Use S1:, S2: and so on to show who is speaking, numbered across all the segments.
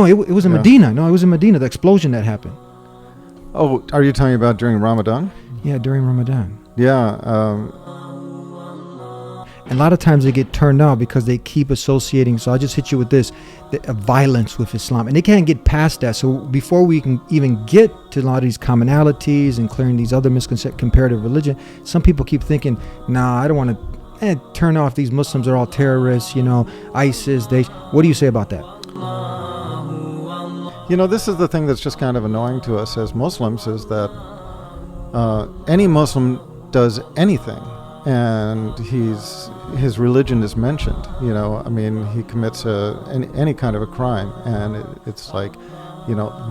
S1: it was in Medina. No, it was in Medina, the explosion that happened.
S2: Oh, are you talking about during Ramadan?
S1: Yeah, during Ramadan.
S2: Yeah.
S1: And a lot of times they get turned off because they keep associating. So I'll just hit you with this, violence with Islam. And they can't get past that. So before we can even get to a lot of these commonalities and clearing these other misconceptions, comparative religion, some people keep thinking, nah, I don't want to turn off. These Muslims are all terrorists, ISIS. What do you say about that?
S2: This is the thing that's just kind of annoying to us as Muslims, is that any Muslim does anything and his religion is mentioned. He commits any kind of a crime, and it's like,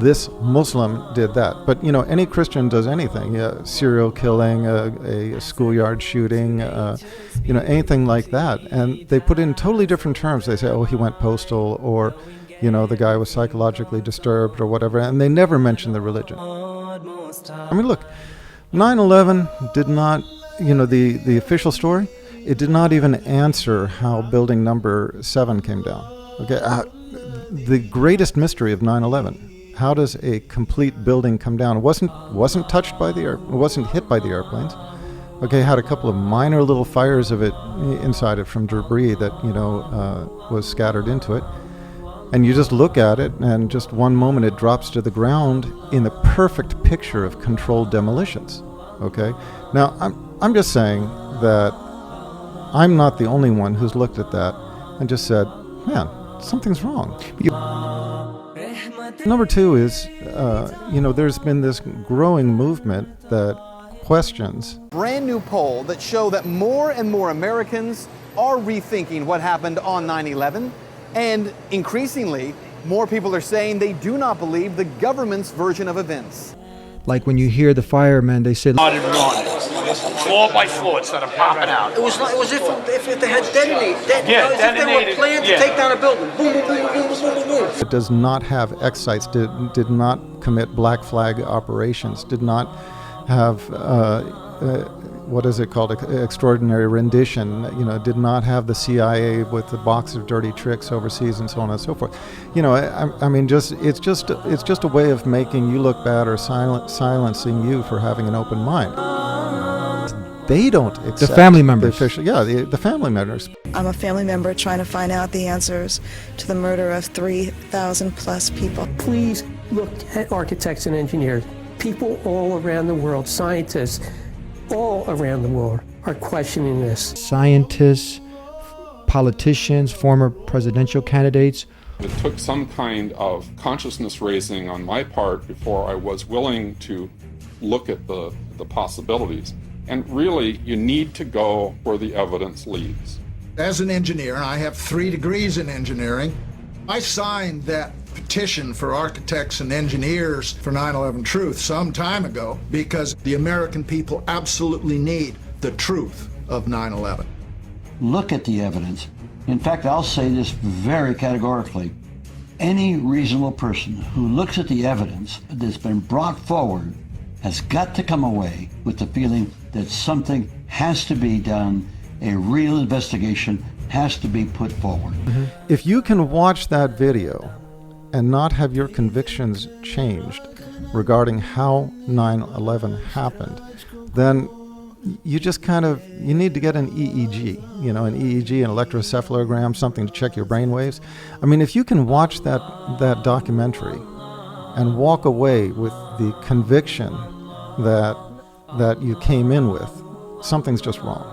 S2: this Muslim did that. But any Christian does anything, serial killing, a schoolyard shooting, anything like that, and they put it in totally different terms. They say, oh, he went postal, or the guy was psychologically disturbed, or whatever, and they never mention the religion. Look, 9/11 did not, the official story, it did not even answer how building number 7 came down. Okay, the greatest mystery of 9/11. How does a complete building come down? It wasn't touched by it wasn't hit by the airplanes. Okay, had a couple of minor little fires of it inside it from debris that was scattered into it. And you just look at it, and just one moment it drops to the ground in the perfect picture of controlled demolitions. Okay, now I'm just saying that I'm not the only one who's looked at that and just said, man, something's wrong. Number two is, there's been this growing movement that questions.
S3: Brand new poll that show that more and more Americans are rethinking what happened on 9/11. And increasingly, more people are saying they do not believe the government's version of events.
S1: Like when you hear the firemen, they say,
S4: floor by floor, instead of popping out.
S5: It was if they had detonated. If they were planned to take down a building. Boom, boom, boom, boom, boom, boom, boom.
S2: It does not have X sites, did not commit black flag operations, did not have, what is it called, extraordinary rendition, did not have the CIA with the box of dirty tricks overseas and so on and so forth. It's just a way of making you look bad or silencing you for having an open mind. They don't accept
S1: the family members.
S2: The family members.
S6: I'm a family member trying to find out the answers to the murder of 3,000 plus people.
S7: Please look at architects and engineers. People all around the world, scientists, all around the world are questioning this.
S1: Scientists, politicians, former presidential candidates.
S8: It took some kind of consciousness raising on my part before I was willing to look at the possibilities. And really, you need to go where the evidence leads.
S9: As an engineer, I have 3 degrees in engineering. I signed that petition for architects and engineers for 9/11 Truth some time ago because the American people absolutely need the truth of 9/11.
S10: Look at the evidence. In fact, I'll say this very categorically. Any reasonable person who looks at the evidence that's been brought forward has got to come away with the feeling that something has to be done, a real investigation has to be put forward.
S2: Mm-hmm. If you can watch that video and not have your convictions changed regarding how 9/11 happened, then you just you need to get an EEG, an EEG, an electroencephalogram, something to check your brain waves. If you can watch that documentary and walk away with the conviction that you came in with, something's just wrong.